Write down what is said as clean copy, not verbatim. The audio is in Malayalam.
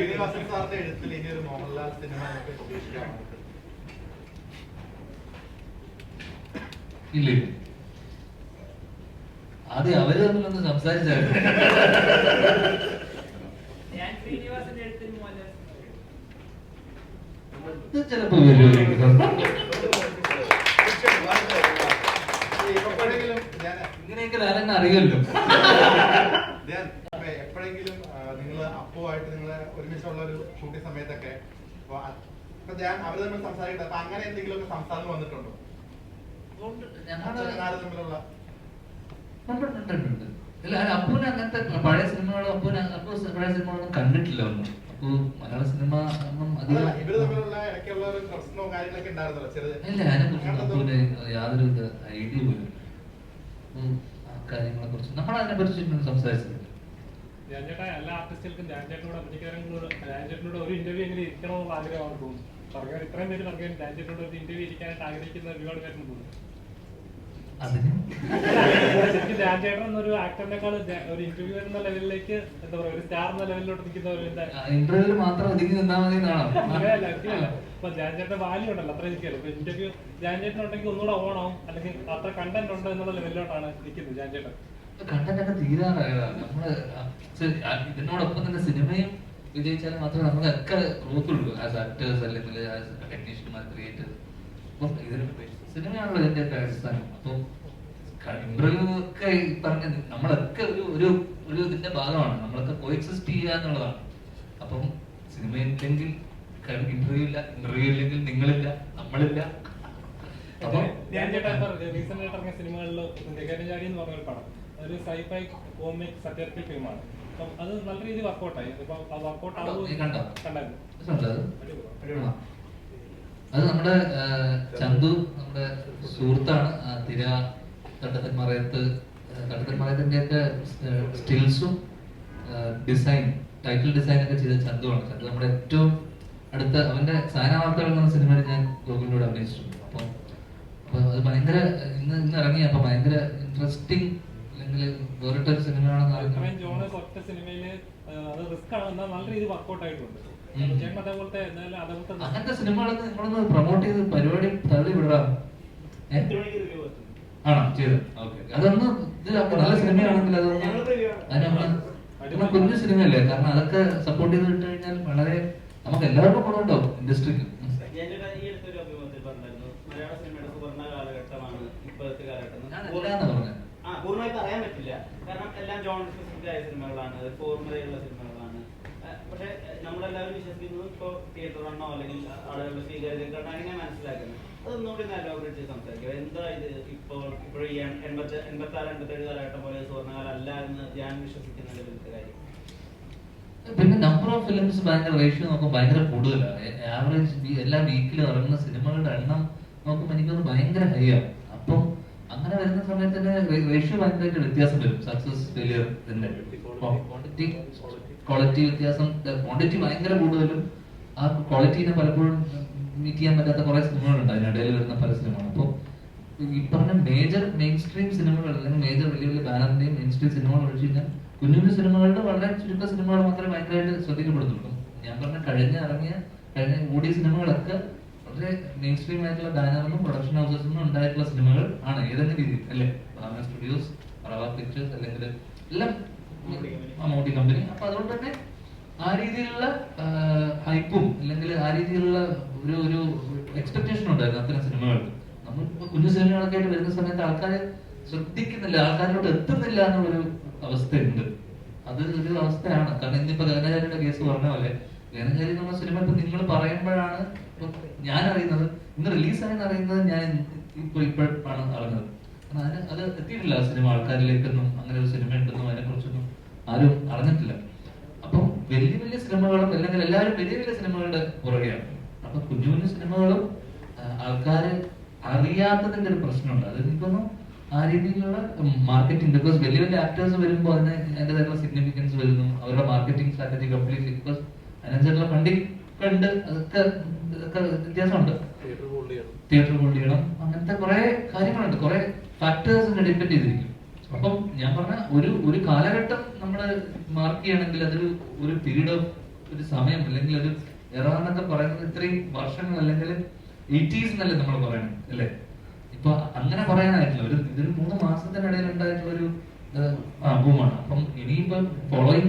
സാറിന്റെ എഴുത്തിൽ ഇനി ഒരു മോഹൻലാൽ സിനിമ നമുക്ക് പ്രതീക്ഷിക്കാമോ? ഇല്ല, ആദ്യം അവര് തമ്മിലൊന്ന് സംസാരിച്ചായിരുന്നു. ചിലപ്പോ ഇങ്ങനെയൊക്കെ ആരെന്നെ അറിയല്ലോ. എപ്പോഴെങ്കിലും നിങ്ങൾ അപ്പുവായിട്ട് നിങ്ങൾ ഒരുമിച്ചുള്ള ഒരു ഷൂട്ടിംഗ് സമയത്തൊക്കെ അവര് തമ്മിൽ സംസാരിക്കുന്നത് അപ്പൊ അങ്ങനെ എന്തെങ്കിലും സംസാരം വന്നിട്ടുണ്ടോ? തമ്മിലുള്ള ഇല്ല, അപ്പൂന് അങ്ങനത്തെ പഴയ സിനിമകളും അപ്പു പഴയ സിനിമകളൊന്നും കണ്ടിട്ടില്ല ഒന്നും. അപ്പു മലയാള സിനിമ ഒന്നും അധികം ഇല്ല. അതിനെ കുറിച്ച് അപ്പൂന് യാതൊരു ഐഡിയ പോലും ആ കാര്യങ്ങളെ കുറിച്ച് നമ്മൾ അതിനെ കുറിച്ച് സംസാരിച്ചിട്ടില്ല. എല്ലാ ആർട്ടിസ്റ്റുകൾക്കും രാജേട്ടനോട് ഒരു ഇന്റർവ്യൂ എങ്ങനെ ഇരിക്കണമെന്നുള്ള ആഗ്രഹമാണ് തോന്നുന്നു. പറഞ്ഞാൽ ഇത്രയും പേര് പറഞ്ഞു രാജേട്ടനോട് ഒരു ഇന്റർവ്യൂ ഇരിക്കാനായിട്ട് ആഗ്രഹിക്കുന്ന ഒരുപാട് പേരുണ്ട് തോന്നുന്നു. ശരിക്കും രാജേട്ടൻ എന്നൊരു ആക്ടറിനേക്കാൾ ഒരു ഇന്റർവ്യൂ എന്ന ലെവലിലേക്ക് എന്താ പറയാ ഒരു സ്റ്റാർ എന്ന ലെവലിലോട്ട് നിൽക്കുന്ന ഇന്റർവ്യൂവിൽ മാത്രം ഒതുങ്ങി നിന്നാ മതി എന്നാണോ? ഇപ്പൊ ജാൻചേട്ടന്റെ വാല്യൂ ഉണ്ടല്ലോ, അത്ര ഇരിക്കല്ലോ. ഇപ്പൊ ഇന്റർവ്യൂ ജാൻചേട്ടൻ ഉണ്ടെങ്കിൽ ഒന്നുകൂടെ ഓണാവും, അല്ലെങ്കിൽ അത്ര കണ്ടന്റ് ഉണ്ടോ എന്നുള്ള ലെവലിലോട്ടാണ് നിൽക്കുന്നത് ജാൻചേട്ടൻ. കണ്ടന്റ് ഒക്കെ തീരാറായതാണ്. നമ്മള് ഇതിനോടൊപ്പം തന്നെ സിനിമയും വിജയിച്ചാൽ മാത്രമേ നമുക്കൊക്കെ ഗ്രോത്ത് ഉള്ളൂ ആസ് ആക്ടേഴ്സ് അല്ലെങ്കിൽ ആസ് ടെക്നീഷ്യന്മാർ, ക്രിയേറ്റേഴ്സ്. അപ്പം ഇതിന് സിനിമയാണല്ലോ ഇതിന്റെ ഒക്കെ അടിസ്ഥാനം. അപ്പം ഇന്റർവ്യൂ ഒക്കെ പറഞ്ഞ നമ്മളൊക്കെ ഒരു ഇതിന്റെ ഭാഗമാണ്. നമ്മളൊക്കെ കോഎക്സിസ്റ്റ് ചെയ്യുക എന്നുള്ളതാണ്. അപ്പം സിനിമ ഇല്ലെങ്കിൽ ഇന്റർവ്യൂ ഇല്ല, ഇന്റർവ്യൂ ഇല്ലെങ്കിൽ നിങ്ങളില്ല, നമ്മളില്ല. അപ്പം റീസെന്റ് ആയിട്ട് ഇറങ്ങിയ സിനിമകളിൽ ഗഗനചാരി എന്ന് പറഞ്ഞ ഒരു പടം, ഒരു സൈഫൈ കോമിക് സറ്ററിക്കൽ ഫിലിമാണ്. അപ്പം അത് നല്ല രീതിയിൽ വർക്കൗട്ടായി. വർക്കൗട്ട് അത് നമ്മുടെ ചന്തു, നമ്മുടെ സുഹൃത്താണ്. തിര, തട്ടത്തന്മറയത്തിന്റെ ഒക്കെ സ്റ്റിൽസും ഡിസൈൻ, ടൈറ്റിൽ ഡിസൈൻ ഒക്കെ ചെയ്ത ചന്തുവാണ്. ചന്തു നമ്മുടെ ഏറ്റവും അടുത്ത, അവന്റെ സായനാവാർത്തകൾ എന്ന സിനിമയിൽ ഞാൻ ഗോകുലിനോട് അഭിനയിച്ചിട്ടുണ്ട്. അപ്പം അത് ഭയങ്കര ഇന്ന് ഇറങ്ങി. അപ്പൊ ഭയങ്കര ഇൻട്രസ്റ്റിംഗ് അല്ലെങ്കിൽ വേറിട്ടൊരു സിനിമയാണെന്ന് അങ്ങനത്തെ സിനിമകളൊക്കെ നിങ്ങളൊന്ന് പ്രൊമോട്ട് ചെയ്ത് പരിപാടി തള്ളി വിടാം. ആണോ ചെയ്ത്? ഓക്കെ, അതൊന്ന് ഇത് നല്ല സിനിമയാണെങ്കിൽ അതൊന്ന് കുഞ്ഞു സിനിമയല്ലേ, കാരണം അതൊക്കെ സപ്പോർട്ട് ചെയ്ത് വിട്ട് കഴിഞ്ഞാൽ വളരെ നമുക്ക് എല്ലാവർക്കും ഗുണമുണ്ടാവും ഇൻഡസ്ട്രിക്ക്. പൂർണ്ണമായി പറയാൻ പറ്റില്ല, കാരണം എല്ലാം ജോൺ സ്പെസിഫിക് ആയ സിനിമകളാണ്, ഫോർമുലയുള്ള സിനിമകളാണ്. പക്ഷെ നമ്മളെല്ലാവരും വിശ്വസിക്കുന്നത് ഇപ്പോൾ തിയേറ്റർ റണ്ണോ അല്ലെങ്കിൽ ആളുകളുടെ സ്വീകാര്യത അങ്ങനെ മനസ്സിലാക്കുന്നത്. അതൊന്നുകൂടി എലോബറേറ്റ് സംസാരിക്കുക. എന്താ ഇത് ഇപ്പോൾ ഈ 86-87 കാലഘട്ടം പോലെ സുവർണ്ണകാലം അല്ല എന്ന് ഞാൻ വിശ്വസിക്കുന്നതിൽ വലിയ കാര്യം. പിന്നെ നമ്പർ ഓഫ് ഫിലിംസ് ഭയങ്കര റേഷ്യോ നോക്കുമ്പോൾ ഭയങ്കര കൂടുതലാണ്. ആവറേജ് എല്ലാ വീക്കിലും ഇറങ്ങുന്ന സിനിമകളുടെ എണ്ണം നോക്കുമ്പോൾ എനിക്കൊന്ന് ഭയങ്കര ഹൈ ആണ്. അപ്പം അങ്ങനെ വരുന്ന സമയത്ത് തന്നെ റേഷ്യോ ഭയങ്കരമായിട്ട് വ്യത്യാസം വരും. സക്സസ് ഫെയിലിയർ ക്വാളിറ്റി വ്യത്യാസം, ക്വാണ്ടിറ്റി ഭയങ്കര കൂടുതലും ആ ക്വാളിറ്റീനെ പലപ്പോഴും മീറ്റ് ചെയ്യാൻ പറ്റാത്ത കുറെ സിനിമകളുണ്ട് അതിനിടയിൽ വരുന്ന പല സിനിമകൾ. അപ്പോൾ ഈ പറഞ്ഞ മേജർ മെയിൻ സ്ട്രീം സിനിമകൾ അല്ലെങ്കിൽ മേജർ വലിയ വലിയ ബാനറിന്റെയും മെയിൻ സ്ട്രീം സിനിമകൾ ഒഴിച്ചു കഴിഞ്ഞാൽ കുഞ്ഞു കുഞ്ഞു സിനിമകളുടെ വളരെ ചുരുക്ക സിനിമകൾ മാത്രമേ ഭയങ്കരമായിട്ട് ശ്രദ്ധിക്കപ്പെടുന്നുള്ളൂ. ഞാൻ കഴിഞ്ഞ ഓടിയ സിനിമകളൊക്കെ വളരെ മെയിൻ സ്ട്രീം ആയിട്ടുള്ള ബാനറിനും പ്രൊഡക്ഷൻ ഹൗസസിനും ഉണ്ടായിട്ടുള്ള സിനിമകൾ ആണ് ഏതെങ്കിലും രീതിയിൽ, അല്ലെ? സ്റ്റുഡിയോസ്, റവ പിക്ചേഴ്സ് അല്ലെങ്കിൽ എല്ലാം മമ്മൂട്ടി കമ്പനി. അപ്പൊ അതുകൊണ്ട് തന്നെ ആ രീതിയിലുള്ള ഹൈപ്പും അല്ലെങ്കിൽ ആ രീതിയിലുള്ള ഒരു എക്സ്പെക്ടേഷൻ ഉണ്ടായിരുന്നു അത്തരം സിനിമകൾക്ക്. നമ്മൾ കുഞ്ഞു സിനിമകളൊക്കെ ആയിട്ട് വരുന്ന സമയത്ത് ആൾക്കാരെ ശ്രദ്ധിക്കുന്നില്ല, ആൾക്കാരിലോട്ട് എത്തുന്നില്ല എന്നുള്ളൊരു അവസ്ഥയുണ്ട്. അത് ഒരു അവസ്ഥയാണ്. കാരണം ഇന്നിപ്പോ ഗഗനചാരിയുടെ കേസ് പറഞ്ഞ പോലെ, ഗഗനചാരി എന്നുള്ള സിനിമ ഇപ്പൊ നിങ്ങൾ പറയുമ്പോഴാണ് ഞാൻ അറിയുന്നത്, ഇന്ന് റിലീസായെന്ന് അറിയുന്നത് ഞാൻ ഇപ്പോഴാണ് അറിഞ്ഞത്. അത് എത്തിയിട്ടില്ല സിനിമ ആൾക്കാരിലേക്കൊന്നും. അങ്ങനെ ഒരു സിനിമ ഉണ്ടെന്നും അതിനെ കുറിച്ചൊന്നും ആരും അറിഞ്ഞിട്ടില്ല. അപ്പം വലിയ വലിയ സിനിമകളും അല്ലെങ്കിൽ എല്ലാവരും വലിയ വലിയ സിനിമകളുടെ പുറകെയാണ്. അപ്പൊ കുഞ്ഞു കുഞ്ഞു സിനിമകളും ആൾക്കാര് അറിയാത്തതിന്റെ ഒരു പ്രശ്നമുണ്ട്. അത് എനിക്കൊന്നും ആ രീതിയിലുള്ള മാർക്കറ്റിംഗ്, ബിക്കോസ് വലിയ വലിയ ആക്ടേഴ്സ് വരുമ്പോൾ അതിന് അതിൻ്റെതായിട്ടുള്ള സിഗ്നിഫിക്കൻസ് വരുന്നു. അവരുടെ മാർക്കറ്റിംഗ് സ്ട്രാറ്റജി കംപ്ലീറ്റ്ലി, ബിക്കോസ് അതിനനുസരിച്ചുള്ള ഫണ്ടിങ് ഉണ്ട്. അതൊക്കെ വ്യത്യാസമുണ്ട്. തിയേറ്റർ ഹോൾഡ് ചെയ്യണം, അങ്ങനത്തെ കുറെ കാര്യങ്ങളുണ്ട്, കുറെ ഫാക്ടേഴ്സിനെ ഡിപ്പെൻഡ് ചെയ്തിരിക്കും. അപ്പം ഞാൻ പറഞ്ഞ ഒരു കാലഘട്ടം നമ്മൾ മാർക്ക് ചെയ്യണമെങ്കിൽ അതൊരു പീരീഡ് ഓഫ് ഒരു സമയം അല്ലെങ്കിൽ ഒരു എറ എന്നൊക്കെ പറയുന്നത് ഇത്രയും വർഷങ്ങൾ അല്ലെങ്കിൽ 80s എന്നല്ലേ നമ്മൾ പറയണം അല്ലേ? ഇപ്പൊ അങ്ങനെ പറയാനായിട്ടില്ല. ഇതൊരു 3 മാസത്തിനിടയിൽ ഉണ്ടായിട്ടുള്ള ഒരു ബൂമാണ്. അപ്പം ഇനിയിപ്പോ ഫോളോയിങ്